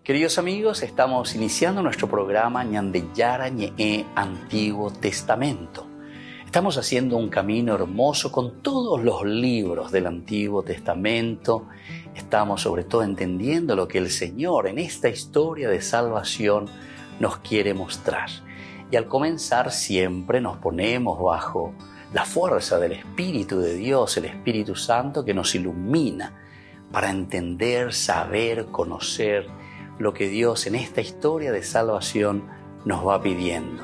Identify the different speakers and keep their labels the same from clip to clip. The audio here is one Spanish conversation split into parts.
Speaker 1: Queridos amigos, estamos iniciando nuestro programa Ñandeyara Ñe'e Antiguo Testamento. Estamos haciendo un camino hermoso con todos los libros del Antiguo Testamento. Estamos sobre todo entendiendo lo que el Señor en esta historia de salvación nos quiere mostrar. Y al comenzar siempre nos ponemos bajo la fuerza del Espíritu de Dios, el Espíritu Santo que nos ilumina para entender, saber, conocer lo que Dios en esta historia de salvación nos va pidiendo.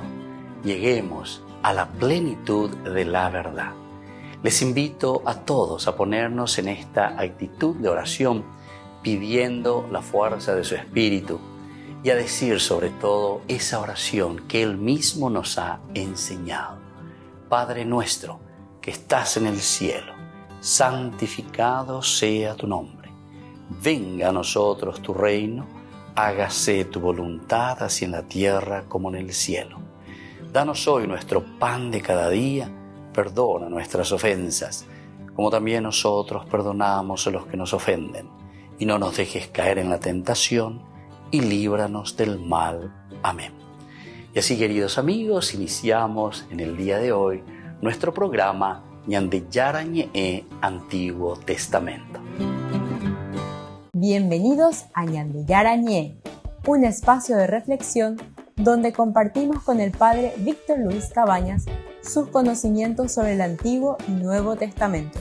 Speaker 1: Lleguemos a la plenitud de la verdad. Les invito a todos a ponernos en esta actitud de oración, pidiendo la fuerza de su Espíritu y a decir sobre todo esa oración que Él mismo nos ha enseñado. Padre nuestro que estás en el cielo, santificado sea tu nombre. Venga a nosotros tu reino, hágase tu voluntad así en la tierra como en el cielo. Danos hoy nuestro pan de cada día, perdona nuestras ofensas, como también nosotros perdonamos a los que nos ofenden. Y no nos dejes caer en la tentación, y líbranos del mal. Amén. Y así, queridos amigos, iniciamos en el día de hoy nuestro programa Ñandeyara Ñe'e Antiguo Testamento.
Speaker 2: Bienvenidos a Ñandeyara Ñe'e, un espacio de reflexión donde compartimos con el Padre Víctor Luis Cabañas sus conocimientos sobre el Antiguo y Nuevo Testamento.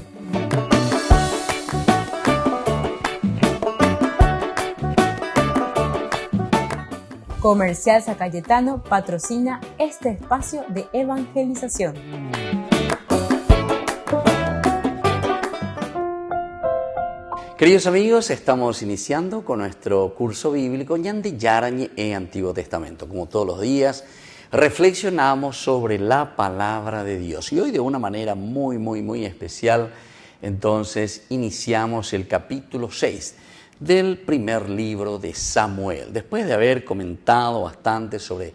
Speaker 2: Comercial San Cayetano patrocina este espacio de evangelización.
Speaker 1: Queridos amigos, estamos iniciando con nuestro curso bíblico Ñandeyara Ñe'e Antiguo Testamento. Como todos los días, reflexionamos sobre la palabra de Dios. Y hoy de una manera muy especial, entonces iniciamos el capítulo 6 del primer libro de Samuel. Después de haber comentado bastante sobre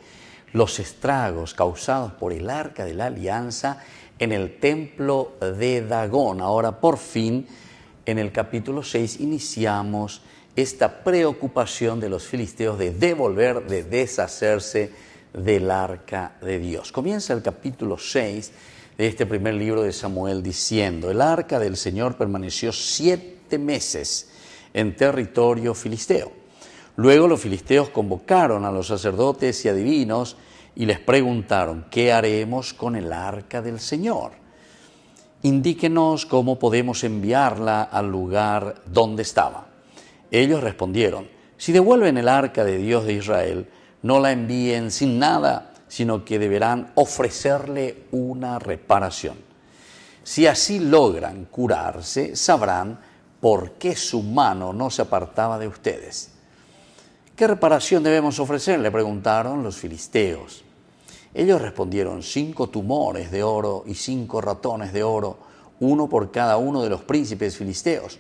Speaker 1: los estragos causados por el Arca de la Alianza en el templo de Dagón, ahora por fin en el capítulo 6 iniciamos esta preocupación de los filisteos de devolver, de deshacerse del Arca de Dios. Comienza el capítulo 6 de este primer libro de Samuel diciendo: el Arca del Señor permaneció 7 meses en territorio filisteo. Luego los filisteos convocaron a los sacerdotes y adivinos y les preguntaron: ¿qué haremos con el Arca del Señor? Indíquenos cómo podemos enviarla al lugar donde estaba. Ellos respondieron: si devuelven el Arca de Dios de Israel, no la envíen sin nada, sino que deberán ofrecerle una reparación. Si así logran curarse, sabrán por qué su mano no se apartaba de ustedes. ¿Qué reparación debemos ofrecer?, le preguntaron los filisteos. Ellos respondieron: 5 tumores de oro y 5 ratones de oro, uno por cada uno de los príncipes filisteos,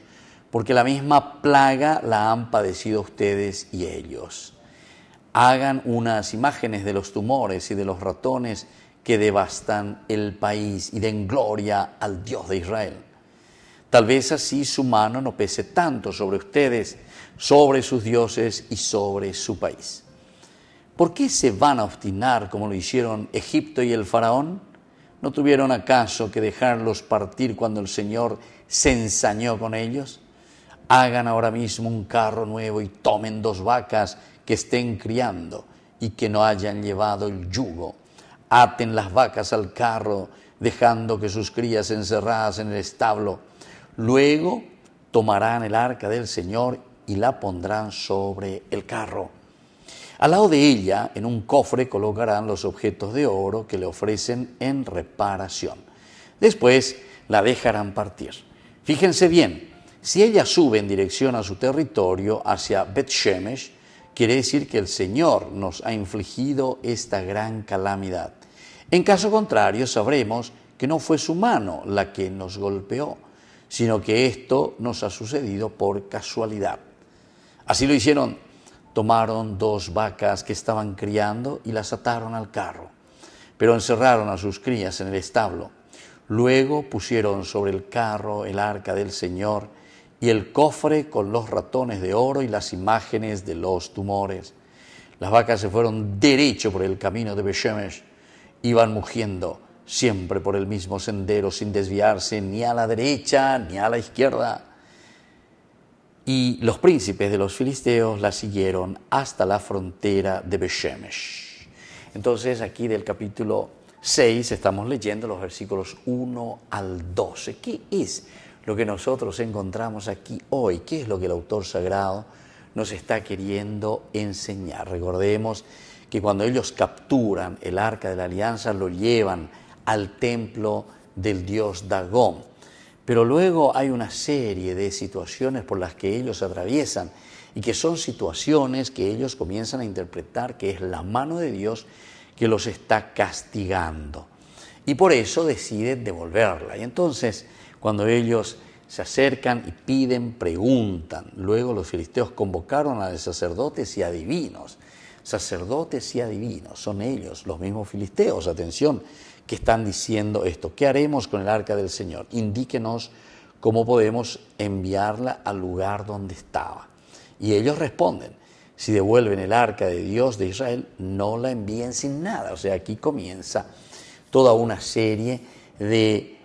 Speaker 1: porque la misma plaga la han padecido ustedes y ellos. Hagan unas imágenes de los tumores y de los ratones que devastan el país y den gloria al Dios de Israel. Tal vez así su mano no pese tanto sobre ustedes, sobre sus dioses y sobre su país. ¿Por qué se van a obstinar como lo hicieron Egipto y el faraón? ¿No tuvieron acaso que dejarlos partir cuando el Señor se ensañó con ellos? Hagan ahora mismo un carro nuevo y tomen 2 vacas que estén criando y que no hayan llevado el yugo. Aten las vacas al carro, dejando que sus crías encerradas en el establo. Luego tomarán el Arca del Señor y la pondrán sobre el carro. Al lado de ella, en un cofre, colocarán los objetos de oro que le ofrecen en reparación. Después la dejarán partir. Fíjense bien, si ella sube en dirección a su territorio, hacia Bet-Shemesh, quiere decir que el Señor nos ha infligido esta gran calamidad. En caso contrario, sabremos que no fue su mano la que nos golpeó, sino que esto nos ha sucedido por casualidad. Así lo hicieron. Tomaron 2 vacas que estaban criando y las ataron al carro, pero encerraron a sus crías en el establo. Luego pusieron sobre el carro el Arca del Señor y el cofre con los ratones de oro y las imágenes de los tumores. Las vacas se fueron derecho por el camino de Bet-Shemesh, iban mugiendo siempre por el mismo sendero sin desviarse ni a la derecha ni a la izquierda. Y los príncipes de los filisteos la siguieron hasta la frontera de Bet-Shemesh. Entonces aquí del capítulo 6 estamos leyendo los versículos 1 al 12. ¿Qué es lo que nosotros encontramos aquí hoy? ¿Qué es lo que el autor sagrado nos está queriendo enseñar? Recordemos que cuando ellos capturan el arca de la alianza lo llevan al templo del dios Dagón. Pero luego hay una serie de situaciones por las que ellos atraviesan y que son situaciones que ellos comienzan a interpretar que es la mano de Dios que los está castigando. Y por eso deciden devolverla. Y entonces, cuando ellos se acercan y piden, preguntan. Luego los filisteos convocaron a los sacerdotes y adivinos. Sacerdotes y adivinos, son ellos, los mismos filisteos, atención, que están diciendo esto. ¿Qué haremos con el arca del Señor? Indíquenos cómo podemos enviarla al lugar donde estaba. Y ellos responden, si devuelven el arca de Dios de Israel, no la envíen sin nada. O sea, aquí comienza toda una serie de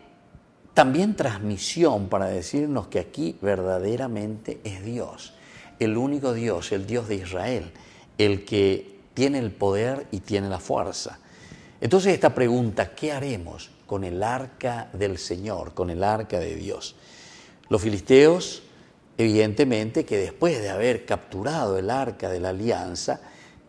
Speaker 1: también transmisión para decirnos que aquí verdaderamente es Dios, el único Dios, el Dios de Israel, el que tiene el poder y tiene la fuerza. Entonces esta pregunta, ¿qué haremos con el arca del Señor, con el arca de Dios? Los filisteos, evidentemente que después de haber capturado el arca de la alianza,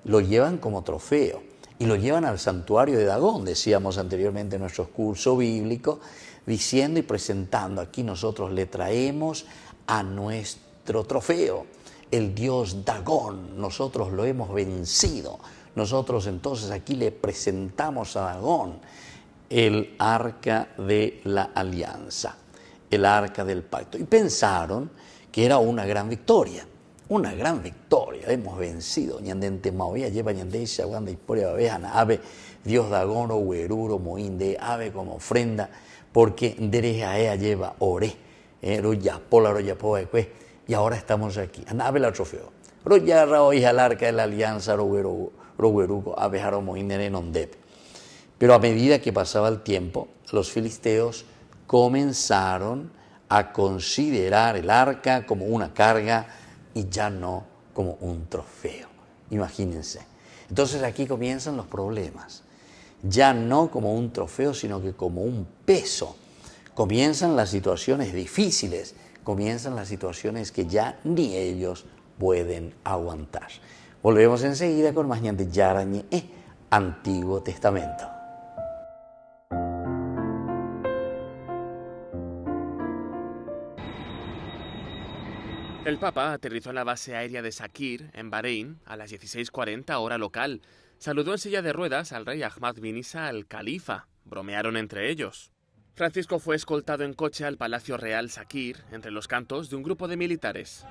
Speaker 1: lo llevan como trofeo y lo llevan al santuario de Dagón, decíamos anteriormente en nuestro curso bíblico, diciendo y presentando, aquí nosotros le traemos a nuestro trofeo, el dios Dagón, nosotros lo hemos vencido. Nosotros entonces aquí le presentamos a Dagón el arca de la alianza, el arca del pacto. Y pensaron que era una gran victoria, hemos vencido. Ñandente Maoya lleva Ñandeisha, Wanda y Porea Babejana, ave, Dios Dagón, o Hueruro, Moinde, ave como ofrenda, porque Derejaea lleva Ore, Roya Pola, Roya Poeque, y ahora estamos aquí. Ave la trofeo. Roya Raoy al arca de la alianza, Rogueruco, Abejaro Moinde, Nondep. Pero a medida que pasaba el tiempo, los filisteos comenzaron a considerar el arca como una carga y ya no como un trofeo. Imagínense. Entonces aquí comienzan los problemas. Ya no como un trofeo, sino que como un peso. Comienzan las situaciones difíciles, comienzan las situaciones que ya ni ellos pueden aguantar. Volvemos enseguida con más Ñande Yarañe, Antiguo Testamento.
Speaker 3: El Papa aterrizó en la base aérea de Sakir, en Bahrein, a las 16:40 hora local. Saludó en silla de ruedas al rey Ahmad bin Isa al-Khalifa. Bromearon entre ellos. Francisco fue escoltado en coche al Palacio Real Sakir, entre los cantos de un grupo de militares.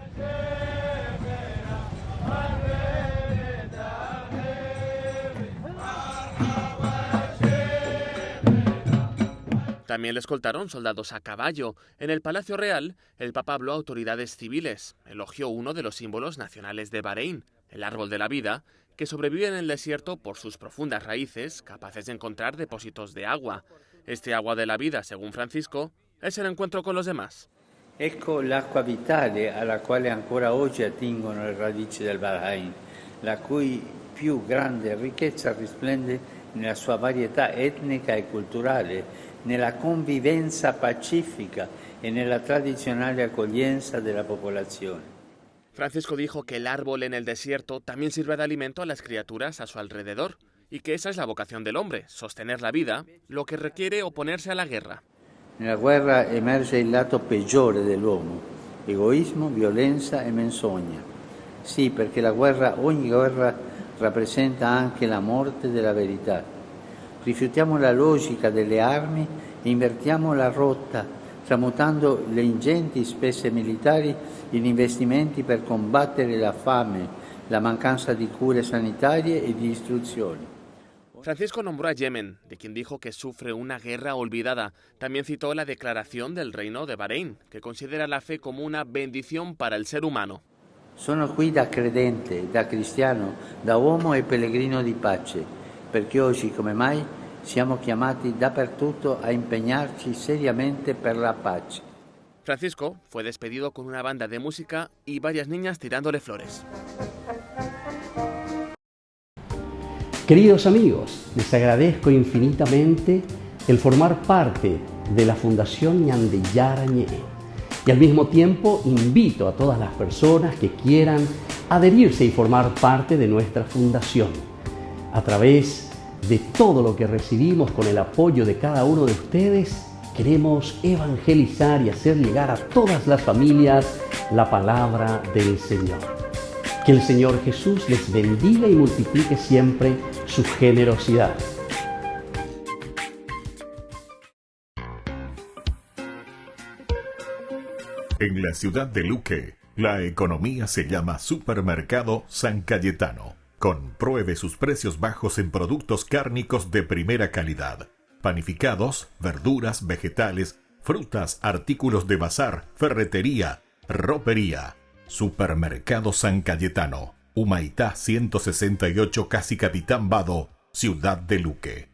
Speaker 3: También le escoltaron soldados a caballo. En el Palacio Real, el Papa habló a autoridades civiles. Elogió uno de los símbolos nacionales de Bahrein, el árbol de la vida, que sobrevive en el desierto por sus profundas raíces, capaces de encontrar depósitos de agua. Este agua de la vida, según Francisco, es el encuentro con los demás.
Speaker 4: Ecco l'acqua vitale alla quale ancora oggi attingono le radici del Bahrein, la cui più grande ricchezza risplende nella sua varietà etnica e culturale, nella convivenza pacifica e nella tradizionale accoglienza della popolazione.
Speaker 3: Francisco dijo que el árbol en el desierto también sirve de alimento a las criaturas a su alrededor y que esa es la vocación del hombre, sostener la vida, lo que requiere oponerse a la guerra.
Speaker 4: Nella guerra emerge il lato peggiore dell'uomo, egoismo, violenza e menzogna. Sì, perché ogni guerra rappresenta anche la morte della verità. Rifiutiamo la logica delle armi e invertiamo la rotta, tramutando le ingenti spese militari in investimenti per combattere la fame, la mancanza di cure sanitarie e di istruzione.
Speaker 3: Francisco nombró a Yemen, de quien dijo que sufre una guerra olvidada. También citó la declaración del Reino de Bahrein, que considera la fe como una bendición para el ser humano.
Speaker 4: Sono qui da credente, da cristiano, da uomo e pellegrino di pace, perché oggi come mai siamo chiamati dappertutto a impegnarci seriamente per la pace.
Speaker 3: Francisco fue despedido con una banda de música y varias niñas tirándole flores.
Speaker 1: Queridos amigos, les agradezco infinitamente el formar parte de la Fundación Ñande Yarañé y al mismo tiempo invito a todas las personas que quieran adherirse y formar parte de nuestra fundación. A través de todo lo que recibimos con el apoyo de cada uno de ustedes, queremos evangelizar y hacer llegar a todas las familias la palabra del Señor. Que el Señor Jesús les bendiga y multiplique siempre su generosidad.
Speaker 5: En la ciudad de Luque, la economía se llama Supermercado San Cayetano. Compruebe sus precios bajos en productos cárnicos de primera calidad. Panificados, verduras, vegetales, frutas, artículos de bazar, ferretería, ropería. Supermercado San Cayetano, Humaitá 168, Casi Capitán Vado, Ciudad de Luque.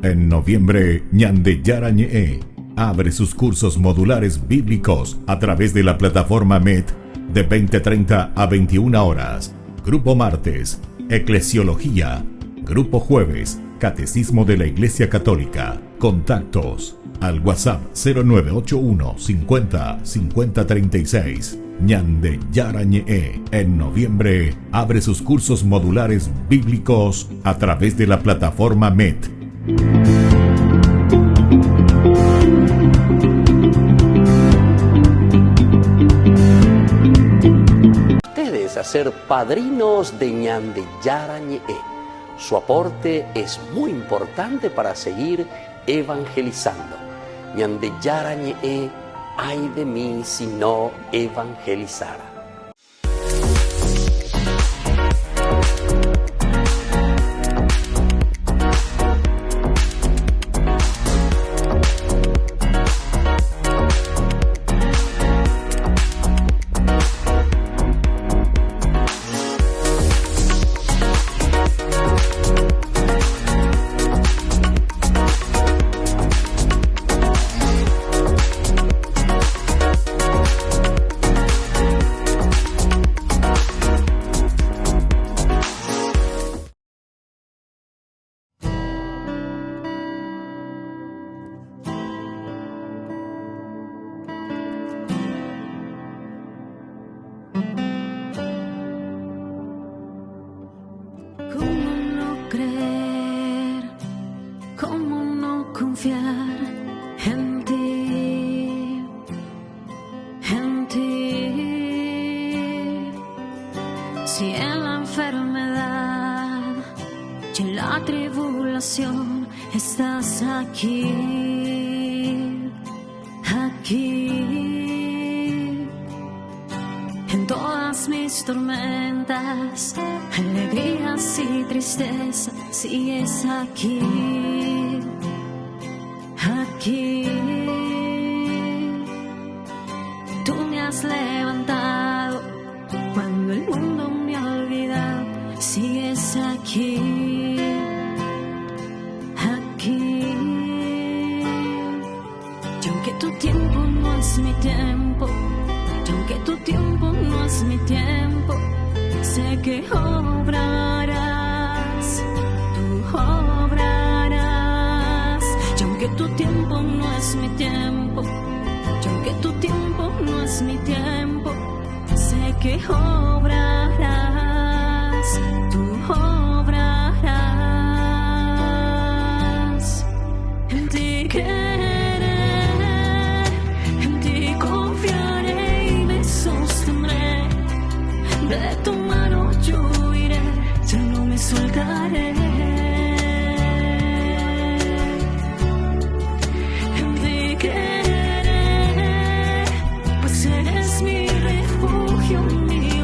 Speaker 5: En noviembre, Ñande Yarañé abre sus cursos modulares bíblicos a través de la plataforma MET de 20:30 a 21 horas. Grupo martes, Eclesiología. Grupo jueves, Catecismo de la Iglesia Católica. Contactos al WhatsApp 0981 50 50 36. Ñande Yarañé en noviembre abre sus cursos modulares bíblicos a través de la plataforma MET.
Speaker 1: Ustedes a ser padrinos de Ñande Yarañé. Su aporte es muy importante para seguir evangelizando. Ñande Yarañé, ay de mí si no evangelizara.
Speaker 6: Si en la enfermedad y en la tribulación estás aquí, aquí. En todas mis tormentas, alegrías y tristezas, sigues aquí, aquí. Tú me has levantado cuando el mundo me ha olvidado, sigues aquí, aquí. Y aunque tu tiempo no es mi tiempo, y aunque tu tiempo no es mi tiempo, sé que obrarás, tú obrarás. Y aunque tu tiempo no es mi tiempo, y aunque tu tiempo no es mi tiempo, sé que obrarás, tú obrarás. En ti quereré, en ti confiaré y me sostendré. De tu mano yo iré, ya no me soltaré. En ti quereré, pues eres mi refugio, mi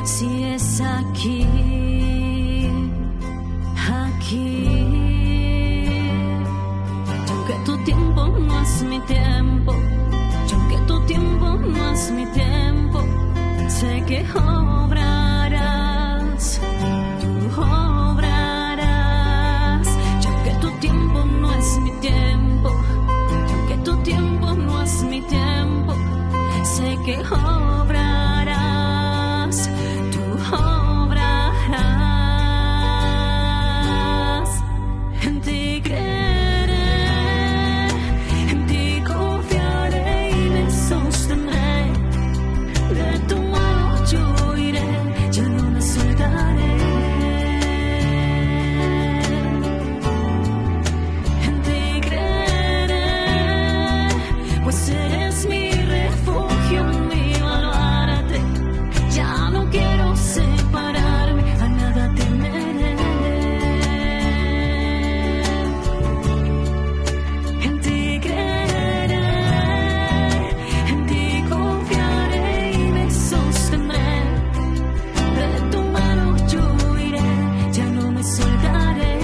Speaker 6: si es aquí, aquí. Y aunque tu tiempo no es mi tiempo, y aunque tu tiempo no es mi tiempo, sé que obrarás, tú obrarás. Y aunque tu tiempo no es mi tiempo, y aunque tu tiempo no es mi tiempo, sé que obrarás, tú obrarás. En ti creeré, en ti confiaré y me sostendré. De tu mano yo iré, ya no me soltaré. En ti creeré, pues eres mi refugio, mi baluarte. Ya no quiero separarme, a nada temeré. En ti creeré, en ti confiaré y me sostendré. De tu mano yo iré, ya no me soltaré.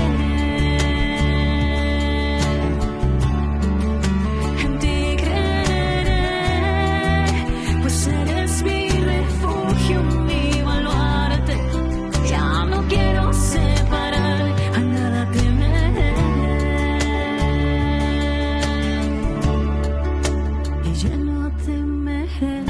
Speaker 6: En ti creeré, pues eres mi refugio, mi baluarte. Ya no quiero separarme, a nada temeré. Y ya no temeré.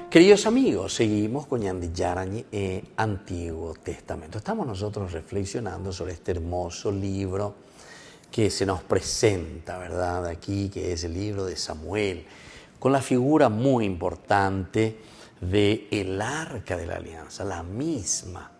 Speaker 1: Queridos amigos, seguimos con Ñande Yarañe Antiguo Testamento. Estamos nosotros reflexionando sobre este hermoso libro que se nos presenta, ¿verdad? Aquí, que es el libro de Samuel, con la figura muy importante de el Arca de la Alianza, la misma,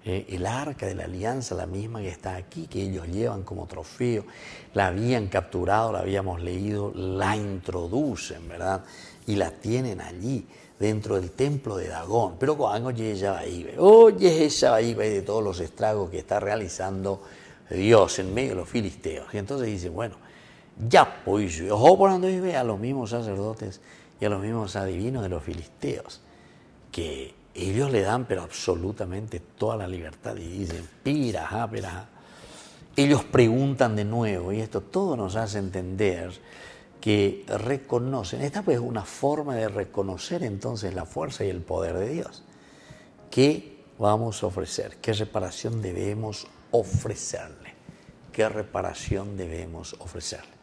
Speaker 1: el Arca de la Alianza, la misma que está aquí, que ellos llevan como trofeo, la habían capturado, la habíamos leído, la introducen, ¿verdad? Y la tienen allí, dentro del templo de Dagón. Pero cuando oye ella ahí de todos los estragos que está realizando Dios en medio de los filisteos. Y entonces dice, bueno, ya pues yo, ojo por donde vive a los mismos sacerdotes y a los mismos adivinos de los filisteos, que ellos le dan pero absolutamente toda la libertad y dicen, pirajá. Ellos preguntan de nuevo, y esto todo nos hace entender que reconocen, esta pues es una forma de reconocer entonces la fuerza y el poder de Dios. ¿Qué vamos a ofrecer? ¿Qué reparación debemos ofrecerle? ¿Qué reparación debemos ofrecerle?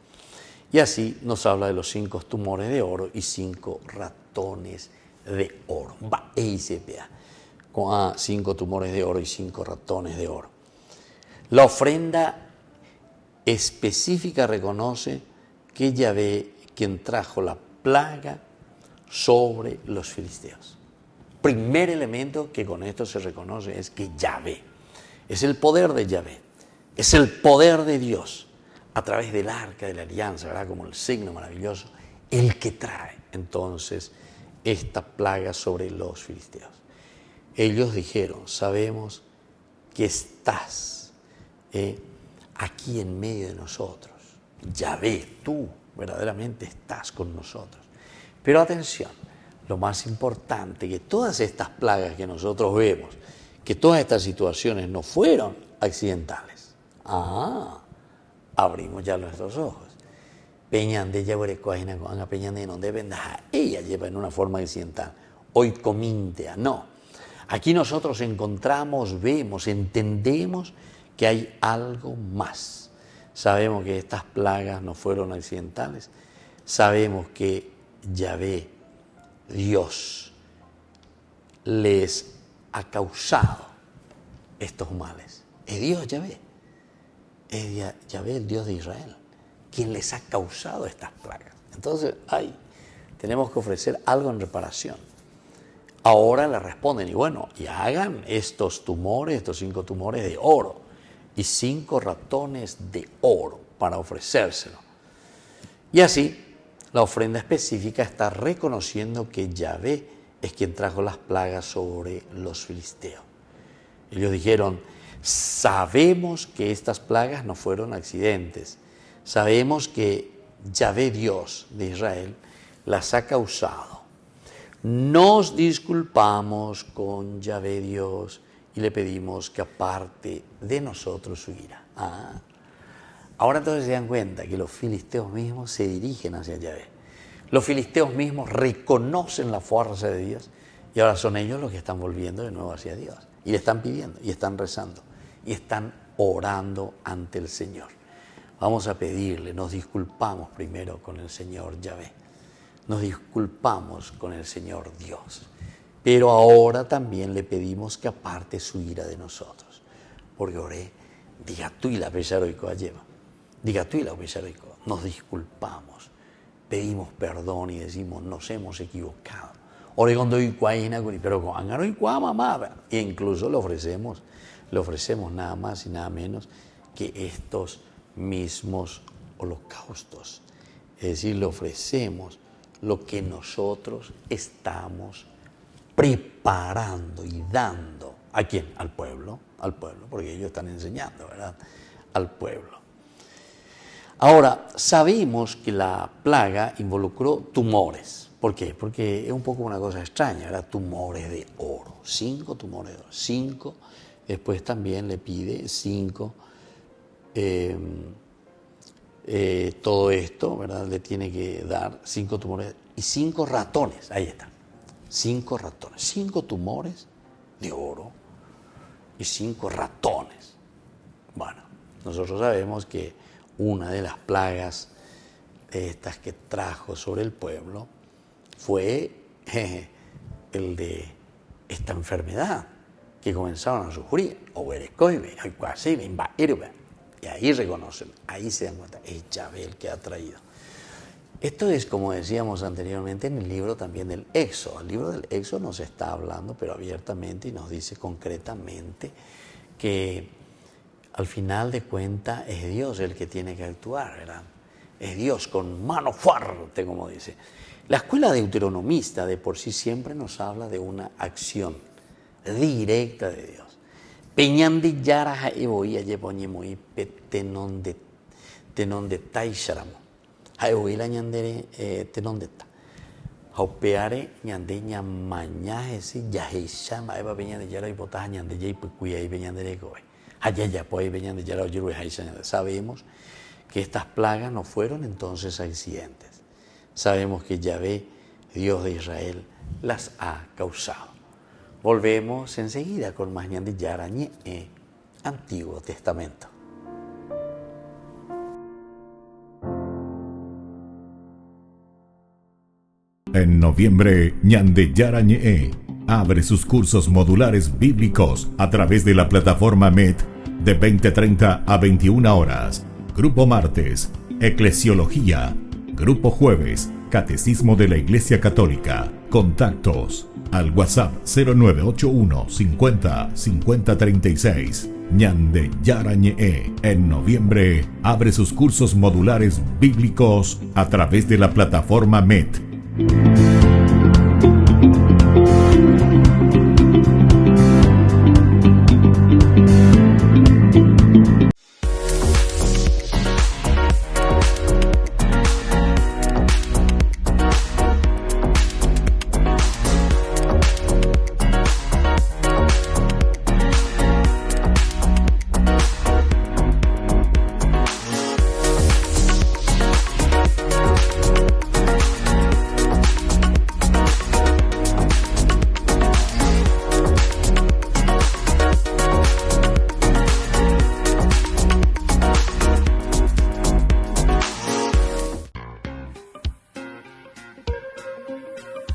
Speaker 1: Y así nos habla de los 5 tumores de oro y 5 ratones de oro. Con 5 tumores de oro y 5 ratones de oro. La ofrenda específica reconoce que Yahvé, quien trajo la plaga sobre los filisteos. Primer elemento que con esto se reconoce es que Yahvé, es el poder de Yahvé, es el poder de Dios a través del Arca de la Alianza, ¿verdad? Como el signo maravilloso, el que trae entonces esta plaga sobre los filisteos. Ellos dijeron, sabemos que estás aquí en medio de nosotros. Yahvé, tú verdaderamente estás con nosotros. Pero atención, lo más importante, que todas estas plagas que nosotros vemos, que todas estas situaciones no fueron accidentales. Abrimos ya nuestros ojos. Peñande ya peñande no deben ella lleva en una forma accidental. Hoy comintea, no. Aquí nosotros encontramos, vemos, entendemos que hay algo más. Sabemos que estas plagas no fueron accidentales. Sabemos que Yahvé, Dios, les ha causado estos males. Es Dios Yahvé. Es Yahvé, el Dios de Israel, quien les ha causado estas plagas. Entonces, tenemos que ofrecer algo en reparación. Ahora le responden, y bueno, y hagan estos tumores, estos 5 tumores de oro. y 5 ratones de oro para ofrecérselo. Y así, la ofrenda específica está reconociendo que Yahvé es quien trajo las plagas sobre los filisteos. Ellos dijeron, sabemos que estas plagas no fueron accidentes, sabemos que Yahvé Dios de Israel las ha causado. Nos disculpamos con Yahvé Dios y le pedimos que aparte de nosotros su ira. Ahora entonces se dan cuenta que los filisteos mismos se dirigen hacia Yahvé. Los filisteos mismos reconocen la fuerza de Dios y ahora son ellos los que están volviendo de nuevo hacia Dios. Y le están pidiendo, y están rezando, y están orando ante el Señor. Vamos a pedirle, nos disculpamos primero con el Señor Yahvé. Nos disculpamos con el Señor Dios. Pero ahora también le pedimos que aparte su ira de nosotros. Porque oré, diga tú y la pesaroico lleva. Diga tú y la pesaroico. Nos disculpamos, pedimos perdón y decimos, nos hemos equivocado. Oré con doy cuaina, pero con angaro y mamá. E incluso le ofrecemos nada más y nada menos que estos mismos holocaustos. Es decir, le ofrecemos lo que nosotros estamos preparando y dando. ¿A quién? Al pueblo, porque ellos están enseñando, ¿verdad? Al pueblo. Ahora, sabemos que la plaga involucró tumores. ¿Por qué? Porque es un poco una cosa extraña, ¿verdad? Tumores de oro, 5 tumores de oro, 5. Después también le pide 5. Todo esto, ¿verdad? Le tiene que dar 5 tumores y 5 ratones. Ahí está. 5 ratones, 5 tumores de oro y 5 ratones. Bueno, nosotros sabemos que una de las plagas estas que trajo sobre el pueblo fue el de esta enfermedad que comenzaron a sufrir. Y ahí reconocen, ahí se dan cuenta, es Yahvé el que ha traído. Esto es, como decíamos anteriormente, en el libro también del Éxodo. El libro del Éxodo nos está hablando, pero abiertamente, y nos dice concretamente que al final de cuentas es Dios el que tiene que actuar, ¿verdad? Es Dios con mano fuerte, como dice. La escuela deuteronomista de por sí siempre nos habla de una acción directa de Dios. Peñandi yara haeboia yepoñe muy tenon de taisharamo. Haeboila ñandere tenon de ta. Haupeare ñande ñamaña ese yaheisha maeba peñande yara y potaja ñande yai pucuya y peñandere goe. Hayaya pues peñande yara oyiru haisha. Sabemos que estas plagas no fueron entonces accidentes. Sabemos que Yahvé, Dios de Israel, las ha causado. Volvemos enseguida con más ñandi yarañe Antiguo Testamento.
Speaker 5: En noviembre, Ñande Yarañe abre sus cursos modulares bíblicos a través de la plataforma MET de 20:30 a 21 horas. Grupo martes, Eclesiología. Grupo jueves, Catecismo de la Iglesia Católica. Contactos al WhatsApp 0981 50 50 36. Ñande Yarañe en noviembre abre sus cursos modulares bíblicos a través de la plataforma MET.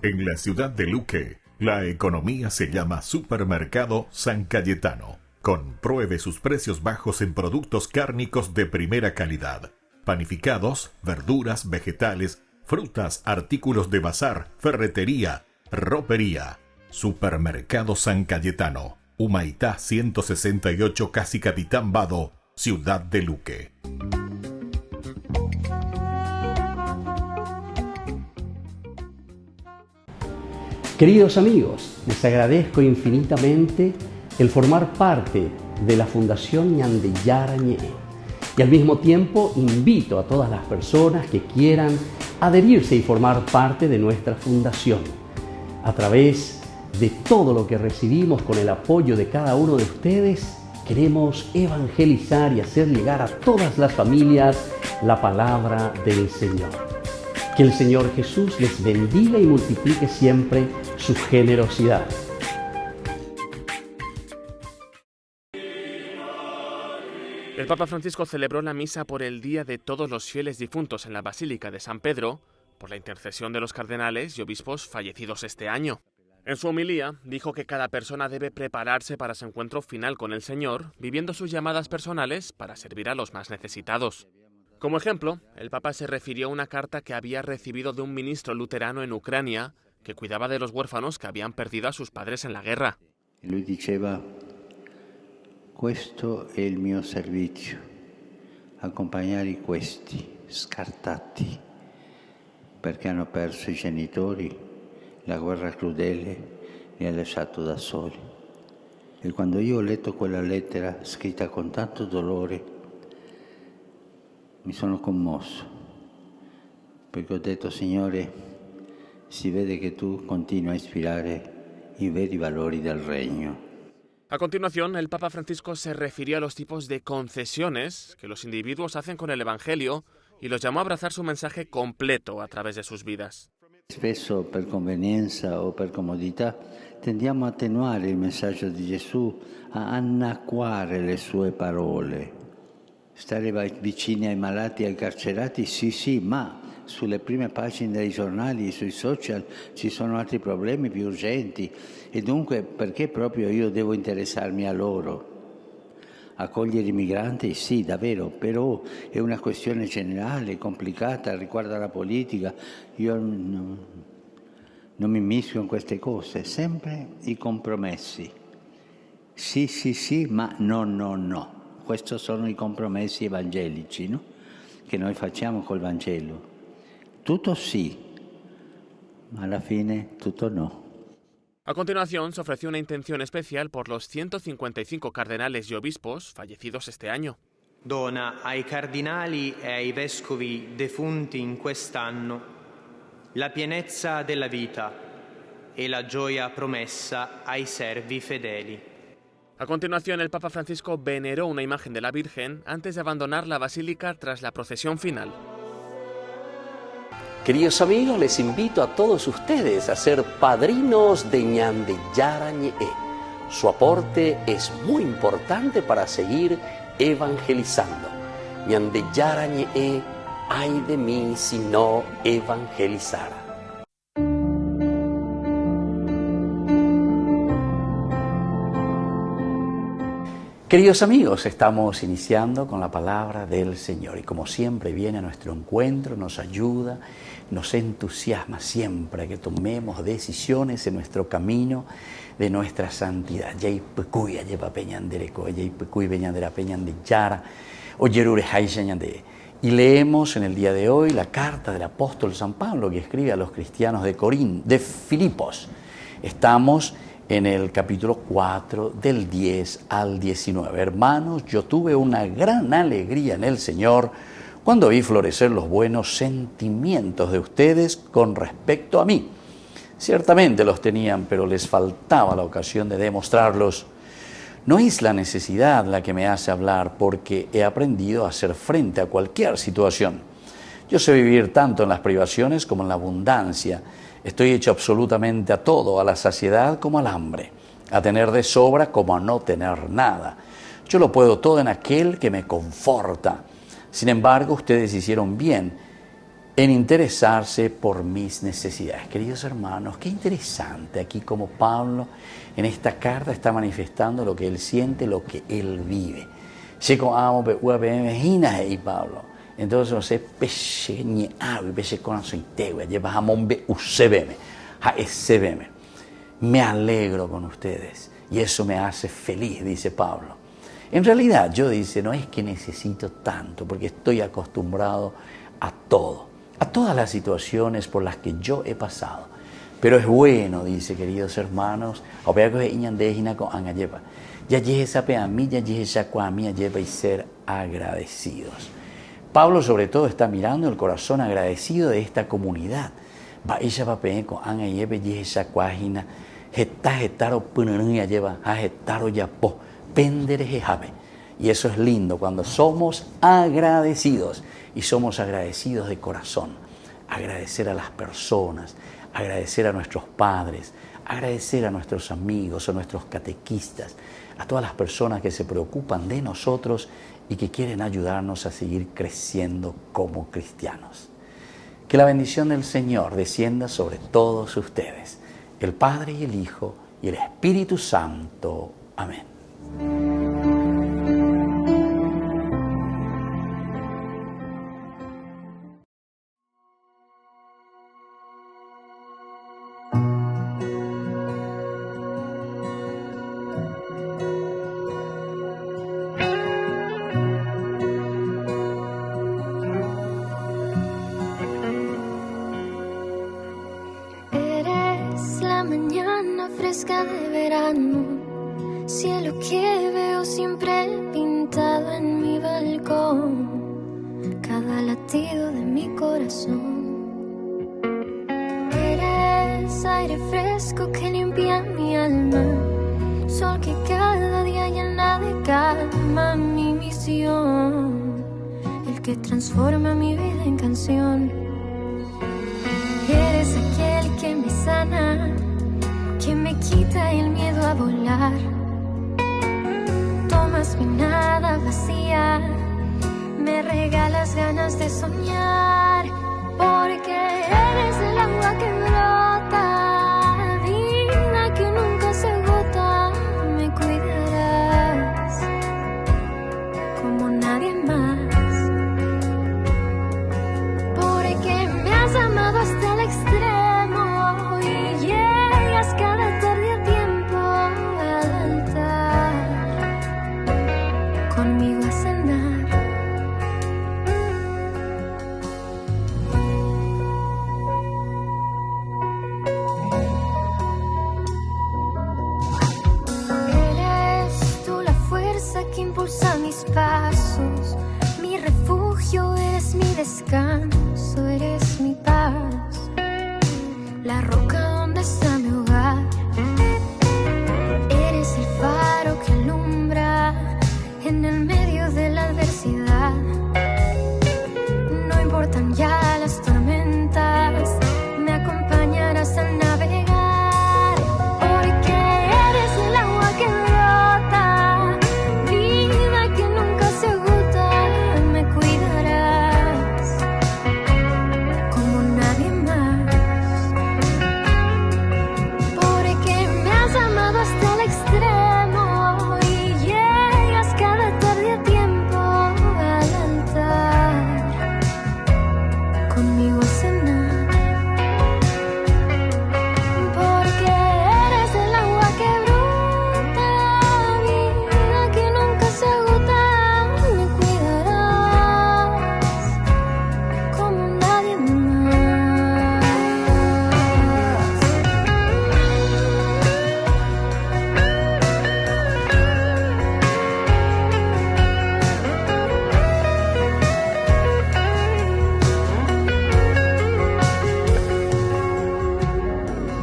Speaker 5: En la ciudad de Luque, la economía se llama Supermercado San Cayetano. Compruebe sus precios bajos en productos cárnicos de primera calidad. Panificados, verduras, vegetales, frutas, artículos de bazar, ferretería, ropería. Supermercado San Cayetano. Humaitá 168, Casi Capitán Vado, Ciudad de Luque.
Speaker 7: Queridos amigos, les agradezco infinitamente el formar parte de la Fundación Ñande Yarañé y al mismo tiempo invito a todas las personas que quieran adherirse y formar parte de nuestra fundación. A través de todo lo que recibimos con el apoyo de cada uno de ustedes, queremos evangelizar y hacer llegar a todas las familias la palabra del Señor. Que el Señor Jesús les bendiga y multiplique siempre su generosidad.
Speaker 3: El Papa Francisco celebró la misa por el Día de Todos los Fieles Difuntos en la Basílica de San Pedro, por la intercesión de los cardenales y obispos fallecidos este año. En su homilía dijo que cada persona debe prepararse para su encuentro final con el Señor, viviendo sus llamadas personales para servir a los más necesitados. Como ejemplo, el Papa se refirió a una carta que había recibido de un ministro luterano en Ucrania que cuidaba de los huérfanos que habían perdido a sus padres en la guerra.
Speaker 4: Lui diceva: questo è il mio servizio, accompagnare questi scartati perché hanno perso i genitori, la guerra crudele li ha lasciato da soli. E quando io ho letto quella lettera scritta con tanto dolore, mi sono commosso, perché ho detto: Signore, si vede che tu continui a ispirare i veri valori del regno.
Speaker 3: A continuación, el Papa Francisco se refirió a los tipos de concesiones que los individuos hacen con el Evangelio y los llamó a abrazar su mensaje completo a través de sus vidas.
Speaker 4: Spesso per convenienza o per comodità tendiamo a attenuare il messaggio di Gesù, a annacquare le sue parole. Stare vicini ai malati e ai carcerati, sì, ma sulle prime pagine dei giornali, sui social ci sono altri problemi più urgenti e dunque perché proprio io devo interessarmi a loro? Accogliere i migranti? Sì, davvero, però è una questione generale, complicata, riguarda la politica. Io non mi immisco in queste cose, sempre i compromessi. Sì, ma no. Questi sono i compromessi evangelici, no? Che noi facciamo col Vangelo. Tutto sì, ma alla fine tutto no.
Speaker 3: A continuación, se ofreció una intención especial por los 155 cardenales y obispos fallecidos este año.
Speaker 8: Dona ai cardinali e ai vescovi defunti in quest'anno la pienezza della vita e la gioia promessa ai servi fedeli.
Speaker 3: A continuación, el Papa Francisco veneró una imagen de la Virgen antes de abandonar la basílica tras la procesión final.
Speaker 1: Queridos amigos, les invito a todos ustedes a ser padrinos de Ñande Yarañé. Su aporte es muy importante para seguir evangelizando. Ñande Yarañé, ay de mí si no evangelizara. Queridos amigos, estamos iniciando con la palabra del Señor y como siempre viene a nuestro encuentro, nos ayuda, nos entusiasma siempre a que tomemos decisiones en nuestro camino de nuestra santidad. Y leemos en el día de hoy la carta del apóstol San Pablo que escribe a los cristianos de Filipos. Estamos en el capítulo 4 del 10 al 19. Hermanos, yo tuve una gran alegría en el Señor cuando vi florecer los buenos sentimientos de ustedes con respecto a mí. Ciertamente los tenían, pero les faltaba la ocasión de demostrarlos. No es la necesidad la que me hace hablar, porque he aprendido a hacer frente a cualquier situación. Yo sé vivir tanto en las privaciones como en la abundancia. Estoy hecho absolutamente a todo, a la saciedad como al hambre, a tener de sobra como a no tener nada. Yo lo puedo todo en aquel que me conforta. Sin embargo, ustedes hicieron bien en interesarse por mis necesidades. Queridos hermanos, qué interesante aquí como Pablo en esta carta está manifestando lo que él siente, lo que él vive. Pablo. Entonces, no sé, me alegro con ustedes y eso me hace feliz, dice Pablo. En realidad yo dice, no es que necesito tanto, porque estoy acostumbrado a todo, a todas las situaciones por las que yo he pasado. Pero es bueno, dice, queridos hermanos, y ser agradecidos. Pablo sobre todo está mirando el corazón agradecido de esta comunidad. Y eso es lindo cuando somos agradecidos, y somos agradecidos de corazón. Agradecer a las personas, agradecer a nuestros padres, agradecer a nuestros amigos o nuestros catequistas, a todas las personas que se preocupan de nosotros y que quieren ayudarnos a seguir creciendo como cristianos. Que la bendición del Señor descienda sobre todos ustedes, el Padre y el Hijo y el Espíritu Santo. Amén.
Speaker 6: Eres la mañana fresca de verano, cielo que veo siempre pintado en mi balcón, cada latido de mi corazón. Eres aire fresco que limpia mi alma, sol que cada día llena de calma mi misión, el que transforma mi vida en canción. Eres aquel que me sana, que me quita el miedo a volar. Tomas mi nada vacía, me regalas ganas de soñar, porque eres el agua que brota, vida que nunca se agota. Me cuidarás como nadie más, porque me has amado hasta el extremo y llegas cada tarde a tiempo al altar conmigo a cenar. Eres tú la fuerza que impulsa mis pasos, mi refugio es mi descanso, eres mi paz, la roca donde está mi hogar. Eres el faro que alumbra en el medio de la adversidad. No importan ya las tormentas, me acompañarás al navegar, porque eres el agua que brota, vida que nunca se agota. Me cuidarás como nadie más, porque me has amado hasta el extremo y llegas cada tarde a tiempo al altar conmigo a cenar, porque eres el agua que brota, vida que nunca se agota. Me cuidarás como nadie más.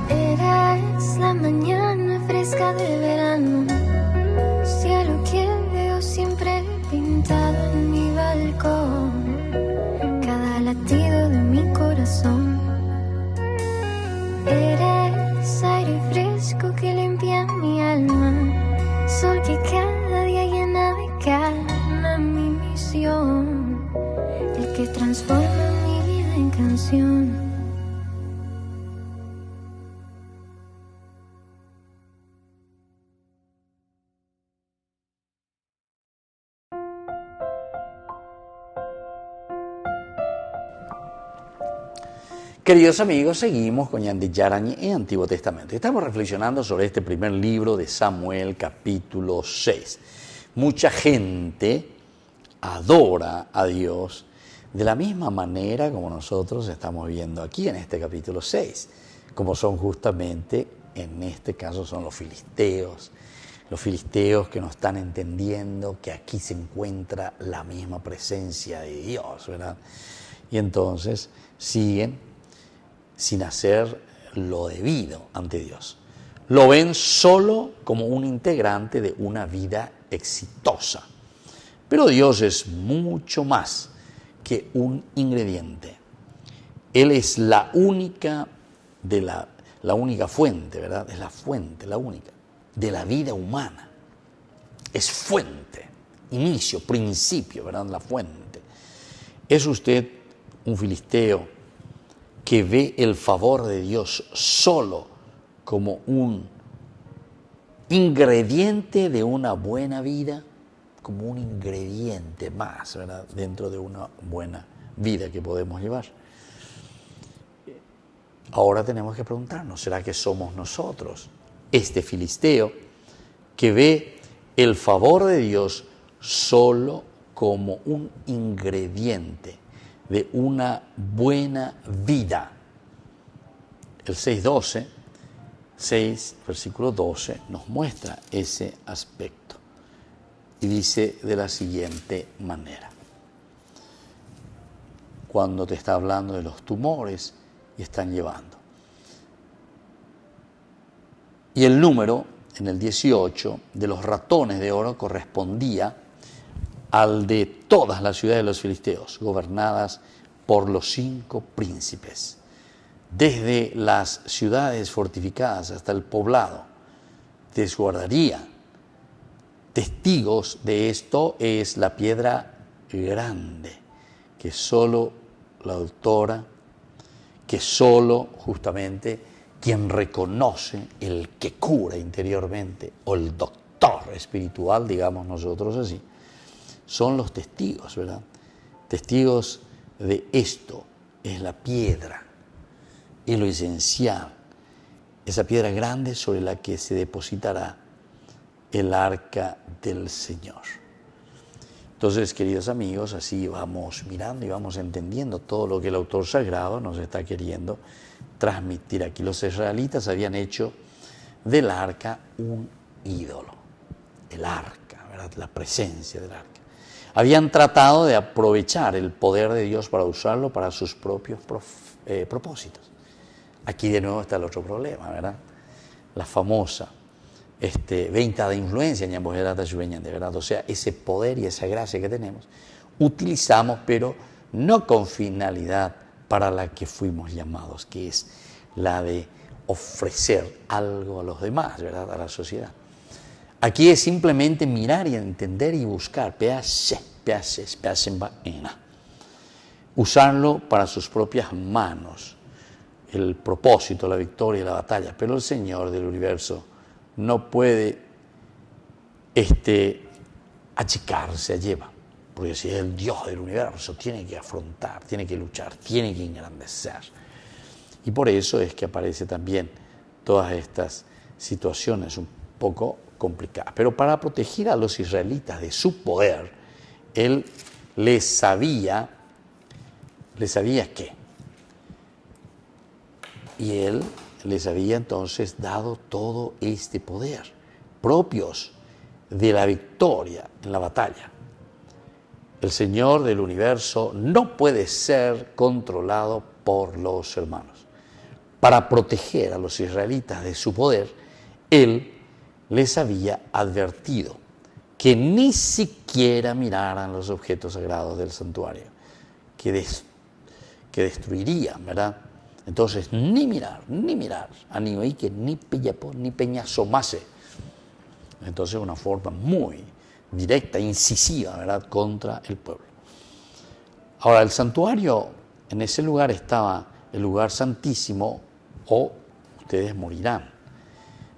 Speaker 6: Eres la mañana fresca de verano, cielo que veo siempre pintado en mi balcón, cada latido de mi corazón. Eres aire fresco que limpia mi alma, sol que cada día llena de calma mi misión, el que transforma mi vida en canción.
Speaker 1: Queridos amigos, seguimos con Ñande Yarañe en Antiguo Testamento. Estamos reflexionando sobre este primer libro de Samuel, capítulo 6. Mucha gente adora a Dios de la misma manera como nosotros estamos viendo aquí en este capítulo 6, como son justamente, en este caso, son los filisteos que no están entendiendo que aquí se encuentra la misma presencia de Dios, ¿verdad? Y entonces siguen sin hacer lo debido ante Dios. Lo ven solo como un integrante de una vida exitosa. Pero Dios es mucho más que un ingrediente. Él es la única fuente, ¿verdad? Es la fuente, la única, de la vida humana. Es fuente, inicio, principio, ¿verdad? La fuente. ¿Es usted un filisteo que ve el favor de Dios solo como un ingrediente de una buena vida, como un ingrediente más, ¿verdad?, dentro de una buena vida que podemos llevar? Ahora tenemos que preguntarnos, ¿será que somos nosotros este filisteo que ve el favor de Dios solo como un ingrediente de una buena vida? El 6, versículo 12, nos muestra ese aspecto. Y dice de la siguiente manera. Cuando te está hablando de los tumores y están llevando. Y el número, en el 18, de los ratones de oro correspondía al de todas las ciudades de los filisteos, gobernadas por los 5 príncipes. Desde las ciudades fortificadas hasta el poblado, desguardaría. Testigos de esto es la piedra grande, que solo la autora, que solo justamente quien reconoce, el que cura interiormente, o el doctor espiritual, digamos nosotros así, son los testigos, ¿verdad? Testigos de esto es la piedra, es lo esencial, esa piedra grande sobre la que se depositará el arca del Señor. Entonces, queridos amigos, así vamos mirando y vamos entendiendo todo lo que el autor sagrado nos está queriendo transmitir aquí. Los israelitas habían hecho del arca un ídolo, el arca, ¿verdad?, la presencia del arca. Habían tratado de aprovechar el poder de Dios para usarlo para sus propios propósitos. Aquí de nuevo está el otro problema, ¿verdad? La famosa venta de influencia, de verdad. O sea, ese poder y esa gracia que tenemos, utilizamos, pero no con finalidad para la que fuimos llamados, que es la de ofrecer algo a los demás, ¿verdad?, a la sociedad. Aquí es simplemente mirar y entender y buscar, usarlo para sus propias manos, el propósito, la victoria y la batalla. Pero el Señor del universo no puede achicarse a lleva, porque si es el Dios del universo, tiene que afrontar, tiene que luchar, tiene que engrandecer. Y por eso es que aparece también todas estas situaciones un poco complicadas. Pero para proteger a los israelitas de su poder, Él les había ¿qué? Y Él les había entonces dado todo este poder, propios de la victoria en la batalla. El Señor del universo no puede ser controlado por los hermanos. Para proteger a los israelitas de su poder, Él les había advertido que ni siquiera miraran los objetos sagrados del santuario, que destruirían, ¿verdad? Entonces, ni mirar, ani que ni pillapo, ni peñasomase. Entonces, una forma muy directa, incisiva, ¿verdad?, contra el pueblo. Ahora, el santuario, en ese lugar estaba el lugar santísimo, o ustedes morirán.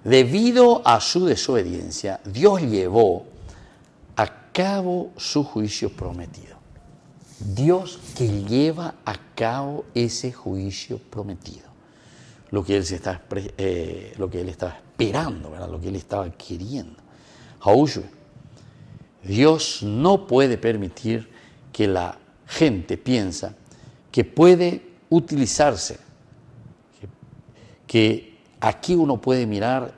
Speaker 1: Debido a su desobediencia, Dios llevó a cabo su juicio prometido. Dios que lleva a cabo ese juicio prometido. Lo que Él estaba esperando, ¿verdad? Lo que Él estaba queriendo. Dios no puede permitir que la gente piensa que puede utilizarse, que aquí uno puede mirar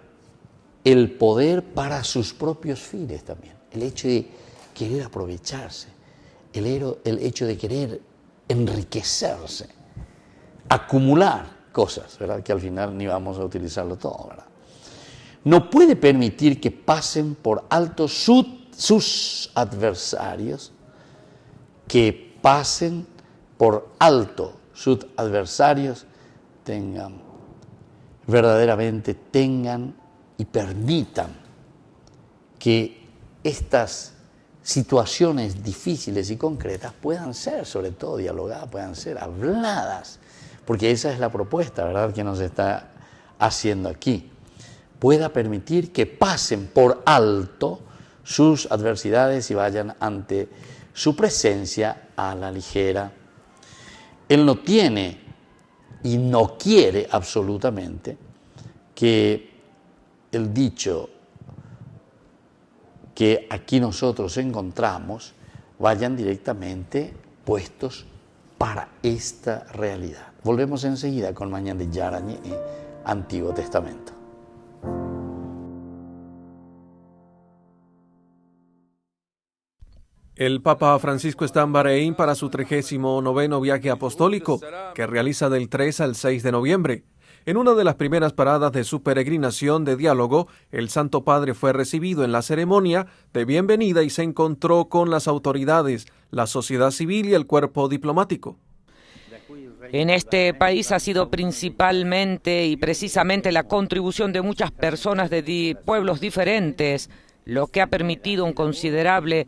Speaker 1: el poder para sus propios fines también. El hecho de querer aprovecharse, el hecho de querer enriquecerse, acumular cosas, ¿verdad? Que al final ni vamos a utilizarlo todo, ¿verdad? No puede permitir que pasen por alto sus adversarios, que pasen por alto sus adversarios, verdaderamente tengan y permitan que estas situaciones difíciles y concretas puedan ser, sobre todo, dialogadas, puedan ser habladas, porque esa es la propuesta, ¿verdad?, que nos está haciendo aquí. Pueda permitir que pasen por alto sus adversidades y vayan ante su presencia a la ligera. Él no tiene y no quiere absolutamente que el dicho que aquí nosotros encontramos vayan directamente puestos para esta realidad. Volvemos enseguida con Ñande Yarañe, Antiguo Testamento.
Speaker 9: El Papa Francisco está en Bahrein para su 39º viaje apostólico, que realiza del 3 al 6 de noviembre. En una de las primeras paradas de su peregrinación de diálogo, el Santo Padre fue recibido en la ceremonia de bienvenida y se encontró con las autoridades, la sociedad civil y el cuerpo diplomático.
Speaker 10: En este país ha sido principalmente y precisamente la contribución de muchas personas de pueblos diferentes lo que ha permitido un considerable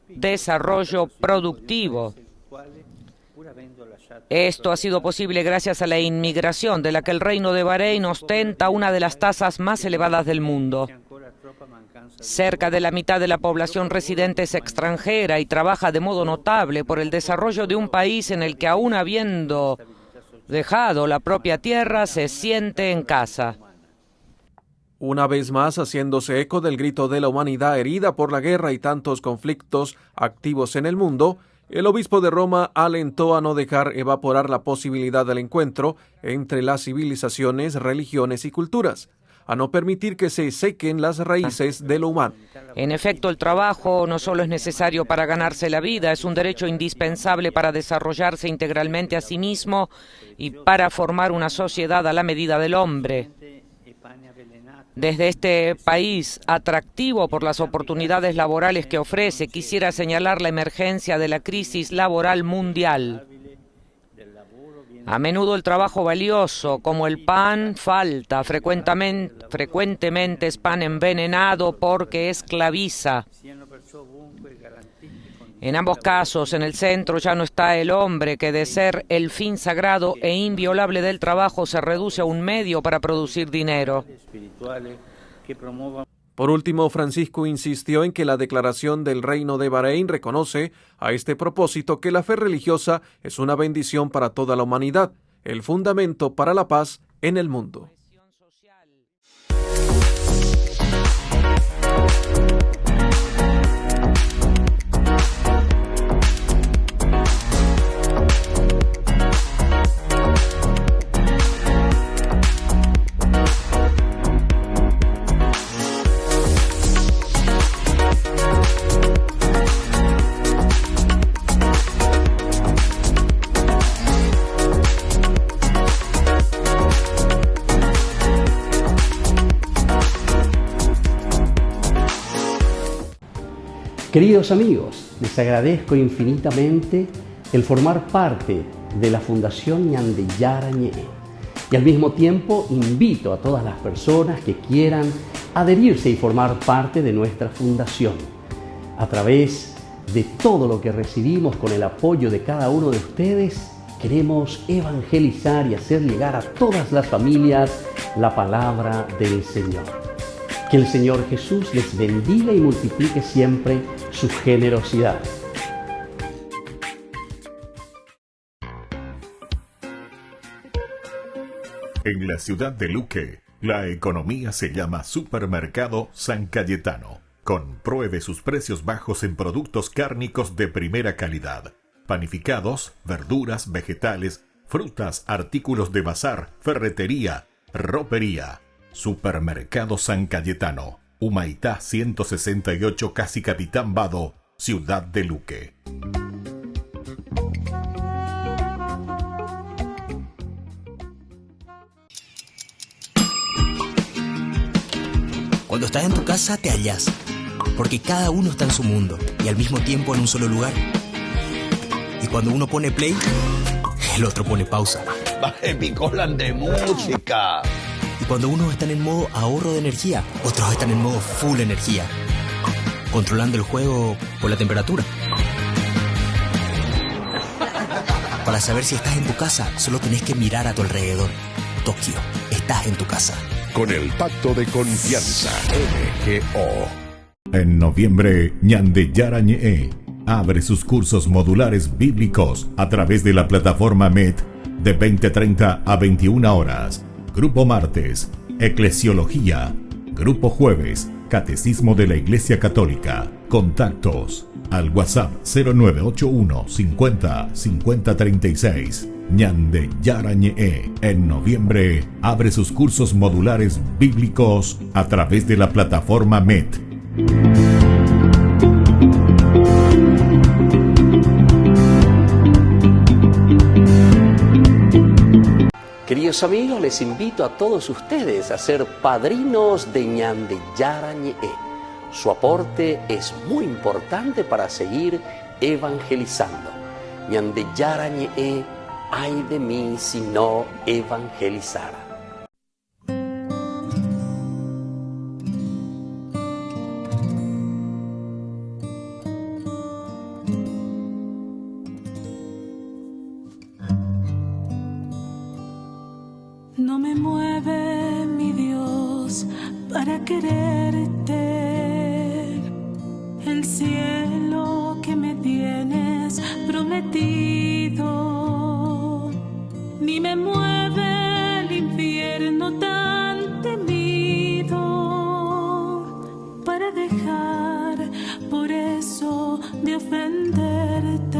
Speaker 10: desarrollo productivo. Esto ha sido posible gracias a la inmigración, de la que el Reino de Bahrein ostenta una de las tasas más elevadas del mundo. Cerca de la mitad de la población residente es extranjera y trabaja de modo notable por el desarrollo de un país en el que, aún habiendo dejado la propia tierra, se siente en casa.
Speaker 9: Una vez más, haciéndose eco del grito de la humanidad herida por la guerra y tantos conflictos activos en el mundo, el obispo de Roma alentó a no dejar evaporar la posibilidad del encuentro entre las civilizaciones, religiones y culturas, a no permitir que se sequen las raíces de lo humano.
Speaker 10: En efecto, el trabajo no solo es necesario para ganarse la vida, es un derecho indispensable para desarrollarse integralmente a sí mismo y para formar una sociedad a la medida del hombre. Desde este país, atractivo por las oportunidades laborales que ofrece, quisiera señalar la emergencia de la crisis laboral mundial. A menudo el trabajo valioso, como el pan, falta. Frecuentemente es pan envenenado porque esclaviza. En ambos casos, en el centro ya no está el hombre, que de ser el fin sagrado e inviolable del trabajo se reduce a un medio para producir dinero.
Speaker 9: Por último, Francisco insistió en que la declaración del Reino de Bahrein reconoce a este propósito que la fe religiosa es una bendición para toda la humanidad, el fundamento para la paz en el mundo.
Speaker 7: Queridos amigos, les agradezco infinitamente el formar parte de la Fundación Ñande Yarañe y al mismo tiempo invito a todas las personas que quieran adherirse y formar parte de nuestra fundación. A través de todo lo que recibimos con el apoyo de cada uno de ustedes, queremos evangelizar y hacer llegar a todas las familias la palabra del Señor. Que el Señor Jesús les bendiga y multiplique siempre su generosidad.
Speaker 5: En la ciudad de Luque, la economía se llama Supermercado San Cayetano. Compruebe sus precios bajos en productos cárnicos de primera calidad. Panificados, verduras, vegetales, frutas, artículos de bazar, ferretería, ropería. Supermercado San Cayetano. Humaitá 168, Casi Capitán Vado, ciudad de Luque.
Speaker 11: Cuando estás en tu casa te hallas, porque cada uno está en su mundo y al mismo tiempo en un solo lugar. Y cuando uno pone play, el otro pone pausa.
Speaker 12: Baje picolan de música.
Speaker 11: Y cuando unos están en modo ahorro de energía, otros están en modo full energía, controlando el juego por la temperatura. Para saber si estás en tu casa, solo tenés que mirar a tu alrededor. Tokio, estás en tu casa.
Speaker 13: Con el Pacto de Confianza, NGO.
Speaker 5: En noviembre, Ñande Yarañe abre sus cursos modulares bíblicos a través de la plataforma MET de 20:30 a 21 horas. Grupo martes, Eclesiología. Grupo jueves, Catecismo de la Iglesia Católica. Contactos al WhatsApp 0981 50 50 36. Ñande Yarañe en noviembre abre sus cursos modulares bíblicos a través de la plataforma MET.
Speaker 1: Queridos amigos, les invito a todos ustedes a ser padrinos de Ñande Yarañe. Su aporte es muy importante para seguir evangelizando. Ñande Yarañe, ay de mí si no evangelizara.
Speaker 6: No me mueve mi Dios para quererte, el cielo que me tienes prometido, ni me mueve el infierno tan temido para dejar por eso de ofenderte.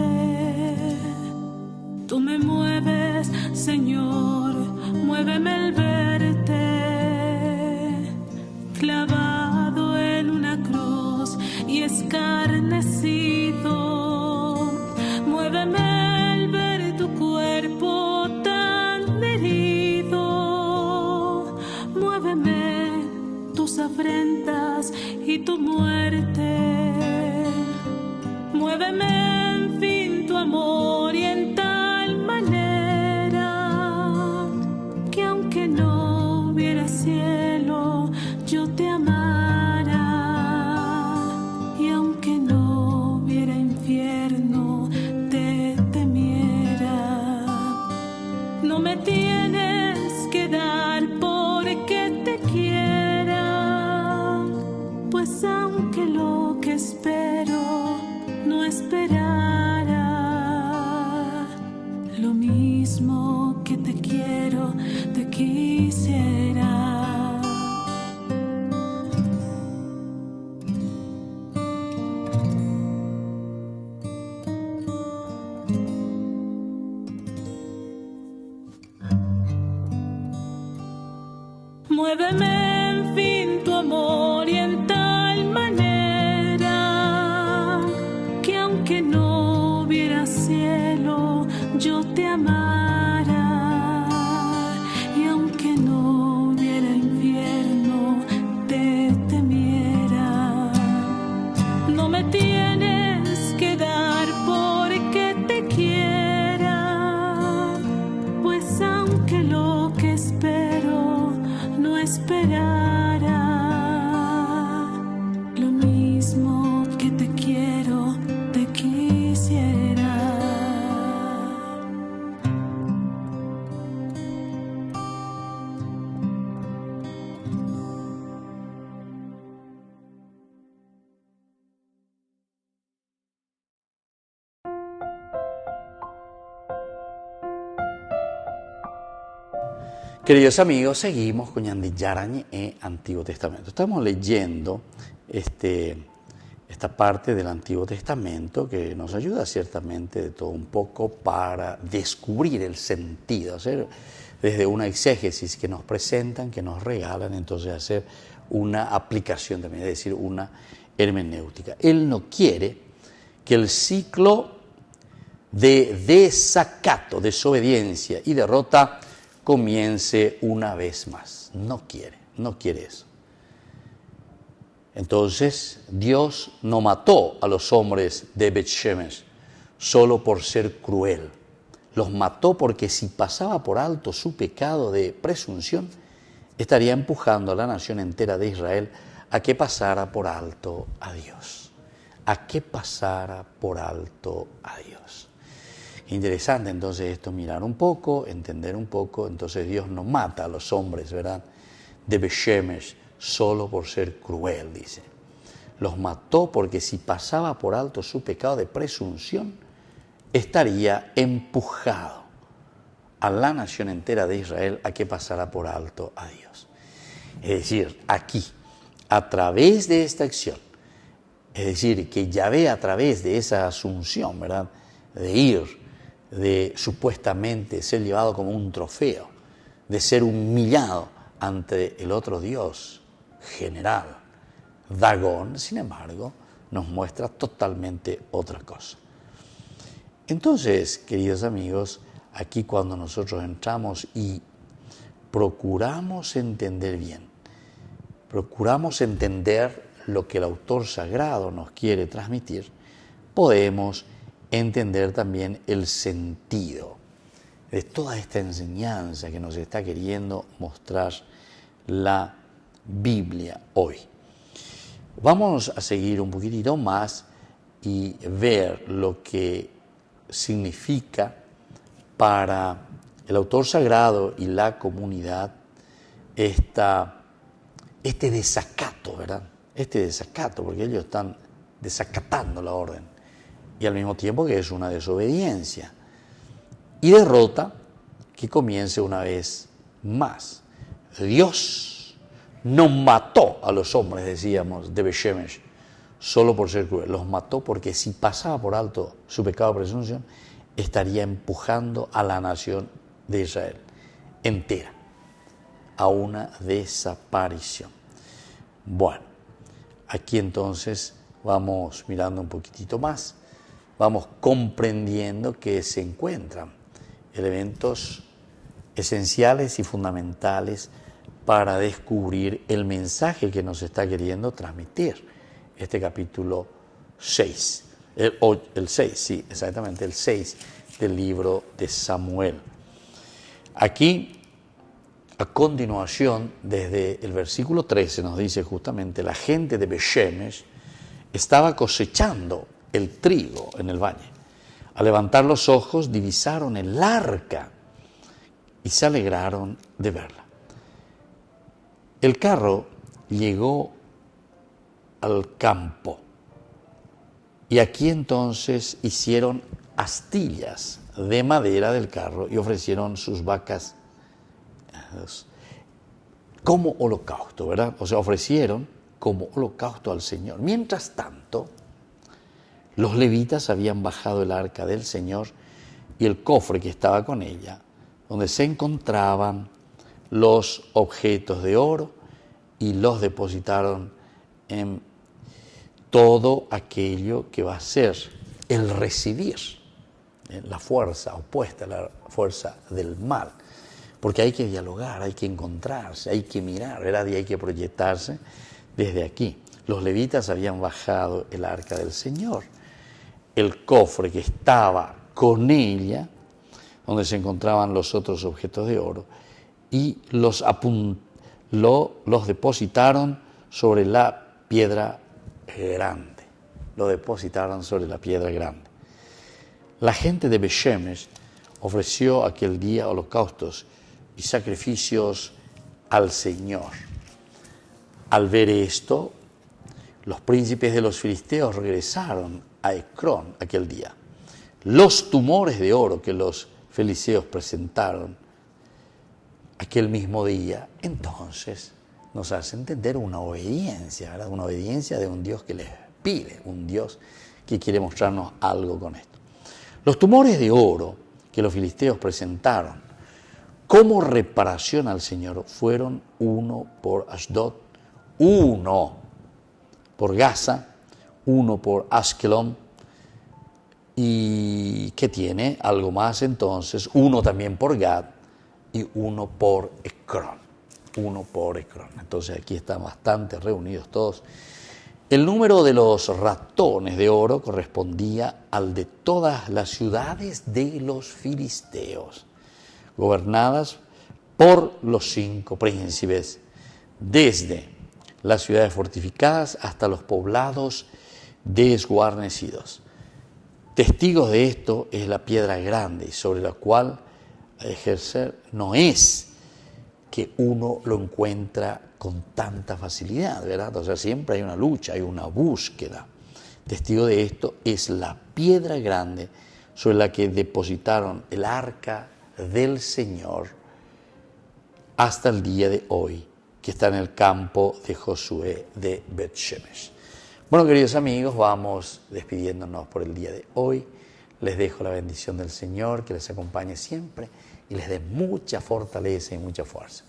Speaker 6: Tú me mueves, Señor, muéveme el verte clavado en una cruz y escarnecido. Muéveme el ver tu cuerpo tan herido. Muéveme tus afrentas y tu muerte. Muéveme en fin tu amor y en tal manera que aunque no hubiera cielo, yo te amara, y aunque no hubiera infierno, te temiera. No me tienes que dar porque te quiera, pues aunque lo que espero no esperara, lo mismo que te quiero, te quisiera. Muéveme en fin tu amor y en tal manera que aunque no hubiera cielo, yo te amara, y aunque no hubiera infierno, te temiera. No me tienes que dar porque te quiera, pues aunque lo que espero no esperara, lo mismo que te quiero, te quisiera.
Speaker 1: Queridos amigos, seguimos con Ñande Yarañe e Antiguo Testamento. Estamos leyendo esta parte del Antiguo Testamento que nos ayuda ciertamente de todo un poco para descubrir el sentido, hacer desde una exégesis que nos presentan, que nos regalan, entonces hacer una aplicación también, es decir, una hermenéutica. Él no quiere que el ciclo de desacato, desobediencia y derrota comience una vez más. No quiere eso. Entonces, Dios no mató a los hombres de Bet-Shemesh solo por ser cruel. Los mató porque si pasaba por alto su pecado de presunción, estaría empujando a la nación entera de Israel a que pasara por alto a Dios. A que pasara por alto a Dios. Interesante entonces esto, mirar un poco, entender un poco. Entonces Dios no mata a los hombres, ¿verdad?, de Bet-Shemesh solo por ser cruel, dice. Los mató porque si pasaba por alto su pecado de presunción, estaría empujado a la nación entera de Israel a que pasara por alto a Dios. Es decir, aquí, a través de esta acción, es decir, que Yahvé a través de esa asunción, ¿verdad?, de ir, de supuestamente ser llevado como un trofeo, de ser humillado ante el otro Dios general, Dagón, sin embargo, nos muestra totalmente otra cosa. Entonces, queridos amigos, aquí cuando nosotros entramos y procuramos entender bien, procuramos entender lo que el autor sagrado nos quiere transmitir, podemos entender también el sentido de toda esta enseñanza que nos está queriendo mostrar la Biblia hoy. Vamos a seguir un poquitito más y ver lo que significa para el autor sagrado y la comunidad este desacato, ¿verdad? Este desacato, porque ellos están desacatando la orden. Y al mismo tiempo que es una desobediencia. Y derrota que comience una vez más. Dios no mató a los hombres, decíamos, de Bet-Shemesh, solo por ser cruel. Los mató porque si pasaba por alto su pecado de presunción, estaría empujando a la nación de Israel entera a una desaparición. Bueno, aquí entonces vamos mirando un poquitito más. Vamos comprendiendo que se encuentran elementos esenciales y fundamentales para descubrir el mensaje que nos está queriendo transmitir este capítulo 6. El 6, sí, exactamente, el 6 del libro de Samuel. Aquí, a continuación, desde el versículo 13 nos dice justamente, la gente de Bet-Shemesh estaba cosechando el trigo en el valle. Al levantar los ojos divisaron el arca y se alegraron de verla. El carro llegó al campo y aquí entonces hicieron astillas de madera del carro y ofrecieron sus vacas como holocausto, ¿verdad? O sea, ofrecieron como holocausto al Señor. Mientras tanto, los levitas habían bajado el arca del Señor y el cofre que estaba con ella, donde se encontraban los objetos de oro, y los depositaron en todo aquello que va a ser el recibir, la fuerza opuesta, la fuerza del mal. Porque hay que dialogar, hay que encontrarse, hay que mirar, ¿verdad? Y hay que proyectarse desde aquí. Los levitas habían bajado el arca del Señor, el cofre que estaba con ella, donde se encontraban los otros objetos de oro, y los depositaron sobre la piedra grande. Lo depositaron sobre la piedra grande. La gente de Bet-Shemesh ofreció aquel día holocaustos y sacrificios al Señor. Al ver esto, los príncipes de los filisteos regresaron a Ecrón aquel día. Los tumores de oro que los filisteos presentaron aquel mismo día, entonces nos hace entender una obediencia, ¿verdad? Una obediencia de un Dios que les pide, un Dios que quiere mostrarnos algo con esto. Los tumores de oro que los filisteos presentaron como reparación al Señor fueron uno por Ashdod, uno por Gaza, uno por Askelon, y que tiene algo más entonces, uno también por Gad y uno por Ecrón. Uno por Ecrón. Entonces aquí están bastante reunidos todos. El número de los ratones de oro correspondía al de todas las ciudades de los filisteos, gobernadas por los 5 príncipes, desde las ciudades fortificadas hasta los poblados desguarnecidos. Testigos de esto es la piedra grande, sobre la cual ejercer no es que uno lo encuentra con tanta facilidad, ¿verdad? O sea, siempre hay una lucha, hay una búsqueda. Testigo de esto es la piedra grande sobre la que depositaron el arca del Señor hasta el día de hoy, que está en el campo de Josué de Bet-Shemesh. Bueno, queridos amigos, vamos despidiéndonos por el día de hoy. Les dejo la bendición del Señor, que les acompañe siempre y les dé mucha fortaleza y mucha fuerza.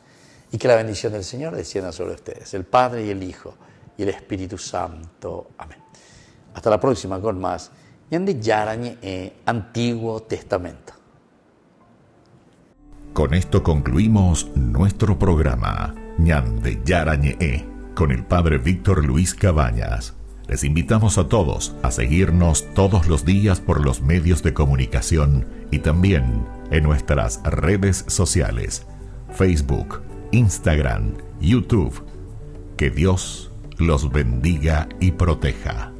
Speaker 1: Y que la bendición del Señor descienda sobre ustedes, el Padre y el Hijo y el Espíritu Santo. Amén. Hasta la próxima con más Ñande Yarañe Antiguo Testamento.
Speaker 5: Con esto concluimos nuestro programa Ñande Yarañe con el Padre Víctor Luis Cabañas. Les invitamos a todos a seguirnos todos los días por los medios de comunicación y también en nuestras redes sociales, Facebook, Instagram, YouTube. Que Dios los bendiga y proteja.